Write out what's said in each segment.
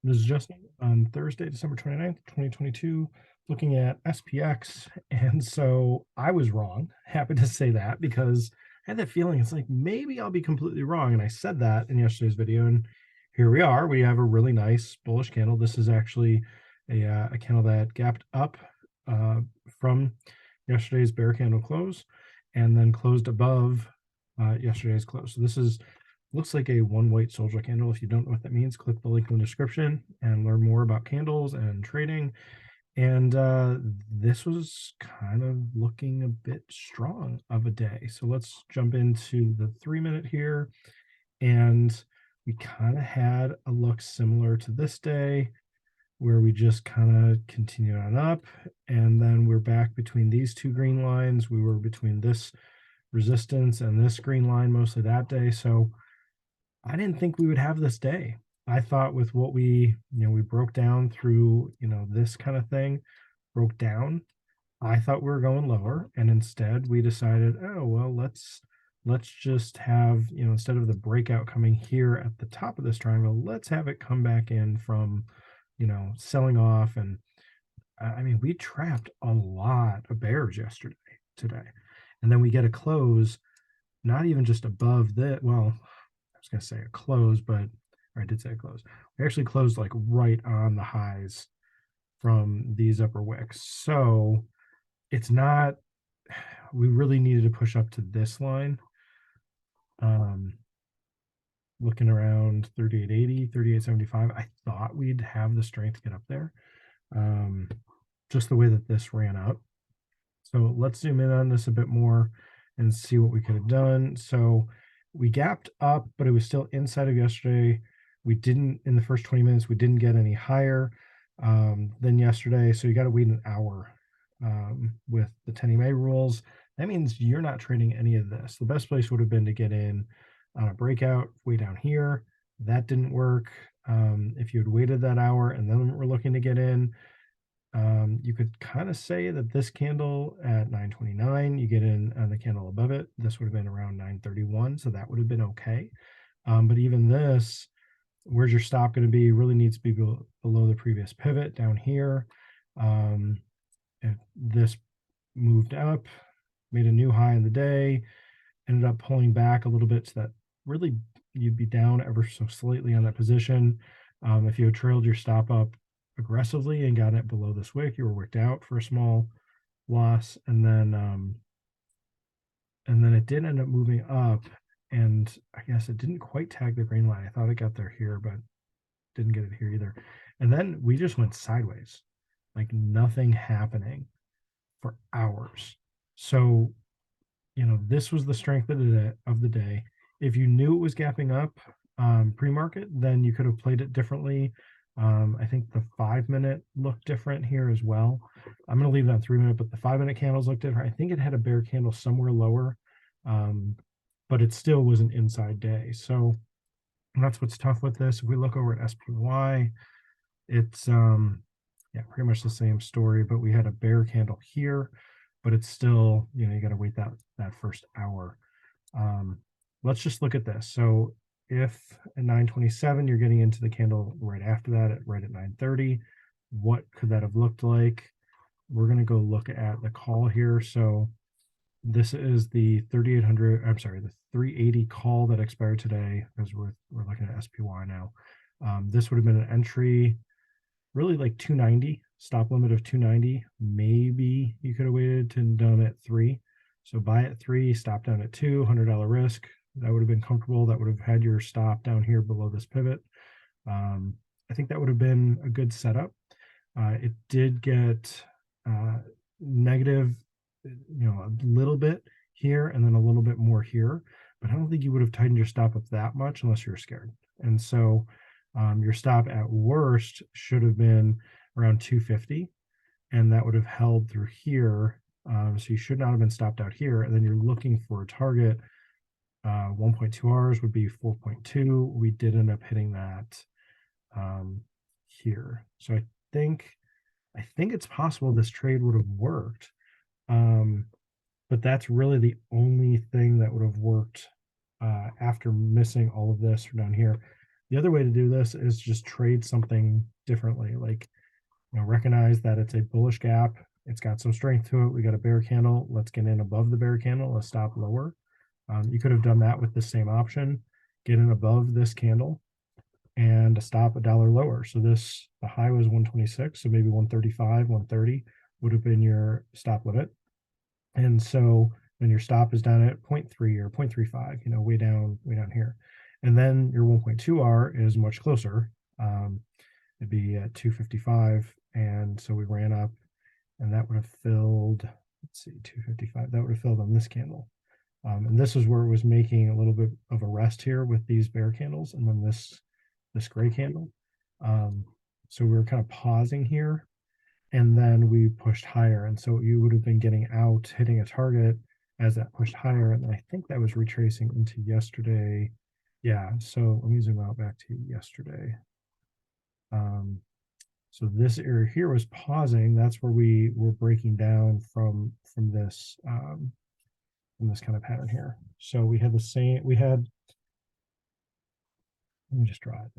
This is Justin on Thursday, December 29th, 2022, looking at SPX. And so I was wrong. Happy to say that because I had that feeling it's like maybe I'll be completely wrong. And I said that in yesterday's video. And here we are. We have a really nice bullish candle. This is actually a candle that gapped up from yesterday's bear candle close and then closed above yesterday's close. So this is looks like a one white soldier candle. If you don't know what that means, click the link in the description and learn more about candles and trading. And this was kind of looking a bit strong of a day. So let's jump into the 3-minute here. And we kind of had a look similar to this day where we just kind of continued on up. And then we're back between these two green lines. We were between this resistance and this green line mostly that day. So I didn't think we would have this day. I thought with what we broke down through, this kind of thing, broke down. I thought we were going lower, and instead we decided, oh, well, let's just have, instead of the breakout coming here at the top of this triangle, let's have it come back in from, selling off. And I mean, we trapped a lot of bears today. And then we get a close, not even just above that. Well, I was going to say a close, but or I did say a close. We actually closed like right on the highs from these upper wicks. So it's not, we really needed to push up to this line. Looking around 38.80, 38.75, I thought we'd have the strength to get up there. Just the way that this ran up. So let's zoom in on this a bit more and see what we could have done. So we gapped up, but it was still inside of yesterday. We didn't, in the first 20 minutes, we didn't get any higher than yesterday. So you got to wait an hour with the 10 EMA rules. That means you're not trading any of this. The best place would have been to get in on a breakout way down here. That didn't work. If you had waited that hour and then we're looking to get in, you could kind of say that this candle at 9.29, you get in on the candle above it. This would have been around 9.31, so that would have been okay. But even this, where's your stop going to be? Really needs to be below the previous pivot down here. If this moved up, made a new high in the day, ended up pulling back a little bit, so that really you'd be down ever so slightly on that position. If you had trailed your stop up aggressively and got it below this wick, you were wicked out for a small loss, and then it did end up moving up, and I guess it didn't quite tag the green line. I thought it got there here, but didn't get it here either. And then we just went sideways, like nothing happening for hours. So, this was the strength of the day. If you knew it was gapping up pre-market, then you could have played it differently. I think the 5-minute looked different here as well. I'm going to leave it on 3-minute, but the 5-minute candles look different. I think it had a bear candle somewhere lower, but it still was an inside day. So that's what's tough with this. If we look over at SPY, it's pretty much the same story, but we had a bear candle here, but it's still, you got to wait that first hour. Let's just look at this. So if at 9.27 you're getting into the candle right after that, right at 9.30, what could that have looked like? We're going to go look at the call here. So this is the 3,800, I'm sorry, the 380 call that expired today, because we're looking at SPY now. This would have been an entry, really like 290, stop limit of 290. Maybe you could have waited to done at 3. So buy at 3, stop down at 2, $100 risk. That would have been comfortable. That would have had your stop down here below this pivot. I think that would have been a good setup. It did get negative, a little bit here and then a little bit more here, but I don't think you would have tightened your stop up that much unless you're scared. And so your stop at worst should have been around 250, and that would have held through here. So you should not have been stopped out here. And then you're looking for a target. 1.2 hours would be 4.2. We did end up hitting that here. So I think it's possible this trade would have worked. But that's really the only thing that would have worked after missing all of this from down here. The other way to do this is just trade something differently, like, recognize that it's a bullish gap. It's got some strength to it. We got a bear candle. Let's get in above the bear candle, let's stop lower. You could have done that with the same option, get in above this candle and a stop $1 lower. So this, the high was 126, so maybe 135, 130 would have been your stop limit. And so then your stop is down at 0.3 or 0.35, way down here. And then your 1.2R is much closer. It'd be at 255. And so we ran up and that would have filled, let's see, 255, that would have filled on this candle. And this is where it was making a little bit of a rest here with these bear candles and then this gray candle. So we were kind of pausing here and then we pushed higher. And so you would have been getting out, hitting a target as that pushed higher. And then I think that was retracing into yesterday. Yeah, so let me zoom out back to yesterday. So this area here was pausing. That's where we were breaking down from this kind of pattern here. So we had the same, let me just draw it.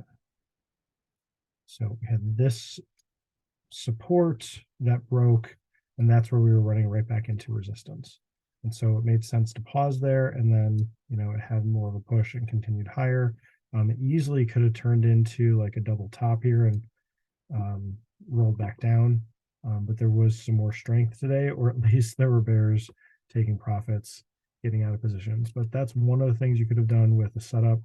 So we had this support that broke, and that's where we were running right back into resistance. And so it made sense to pause there, and then, it had more of a push and continued higher. It easily could have turned into like a double top here and rolled back down. But there was some more strength today, or at least there were bears taking profits, getting out of positions. But that's one of the things you could have done with the setup,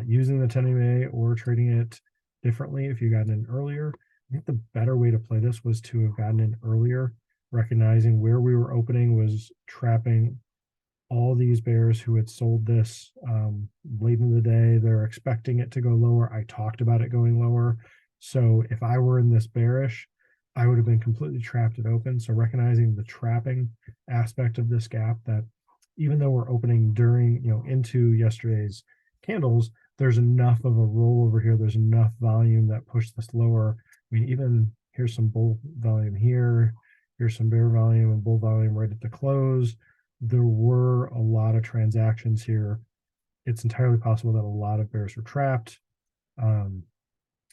using the 10 EMA or trading it differently if you got in earlier. I think the better way to play this was to have gotten in earlier, recognizing where we were opening was trapping all these bears who had sold this late in the day. They're expecting it to go lower. I talked about it going lower. So if I were in this bearish, I would have been completely trapped at open. So recognizing the trapping aspect of this gap, that even though we're opening during, into yesterday's candles, there's enough of a roll over here. There's enough volume that pushed this lower. I mean, even here's some bull volume here. Here's some bear volume and bull volume right at the close. There were a lot of transactions here. It's entirely possible that a lot of bears were trapped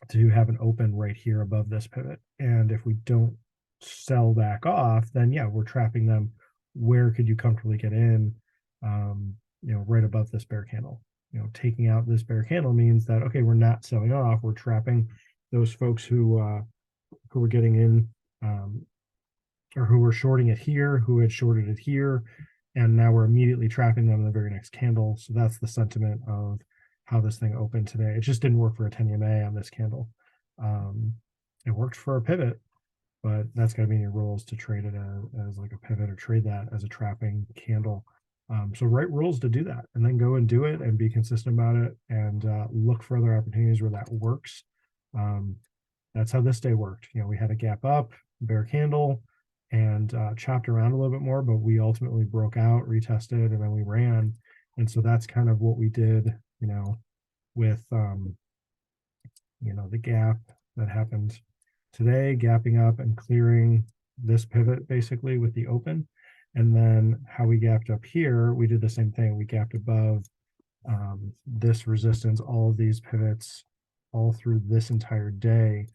to have an open right here above this pivot. And if we don't sell back off, then yeah, we're trapping them. Where could you comfortably get in? Right above this bear candle. Taking out this bear candle means that, okay, we're not selling off. We're trapping those folks who were getting in or who were shorting it here, who had shorted it here, and now we're immediately trapping them in the very next candle. So that's the sentiment of how this thing opened today. It just didn't work for a 10 EMA on this candle. It worked for a pivot, but that's got to be in your rules to trade it as like a pivot or trade that as a trapping candle. So write rules to do that and then go and do it and be consistent about it and look for other opportunities where that works. That's how this day worked. We had a gap up, bear candle, and chopped around a little bit more, but we ultimately broke out, retested, and then we ran. And so that's kind of what we did, with, the gap that happened today, gapping up and clearing this pivot basically with the open. And then how we gapped up here, we did the same thing. We gapped above this resistance, all of these pivots, all through this entire day.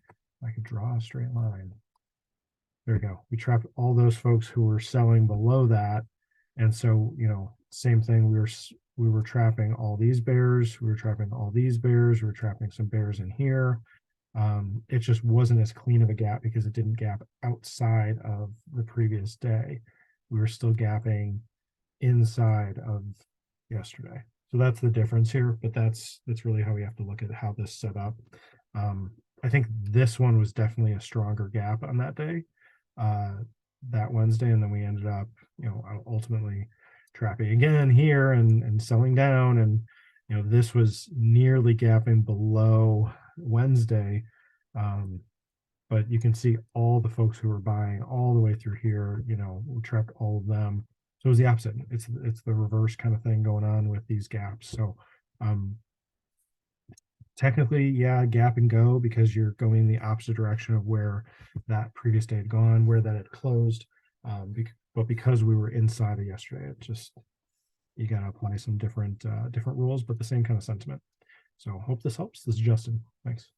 I could draw a straight line. There we go. We trapped all those folks who were selling below that. And so, same thing. We were trapping all these bears. We were trapping all these bears. We were trapping some bears in here. It just wasn't as clean of a gap because it didn't gap outside of the previous day. We were still gapping inside of yesterday. So that's the difference here, but that's really how we have to look at how this set up. I think this one was definitely a stronger gap on that day, that Wednesday, and then we ended up, ultimately trapping again here and selling down, and this was nearly gapping below Wednesday. But you can see all the folks who were buying all the way through here, we trapped all of them. So it was the opposite. It's the reverse kind of thing going on with these gaps. So technically, yeah, gap and go because you're going the opposite direction of where that previous day had gone, where that had closed. But because we were inside of yesterday, it just, you got to apply some different rules, but the same kind of sentiment. So hope this helps. This is Justin. Thanks.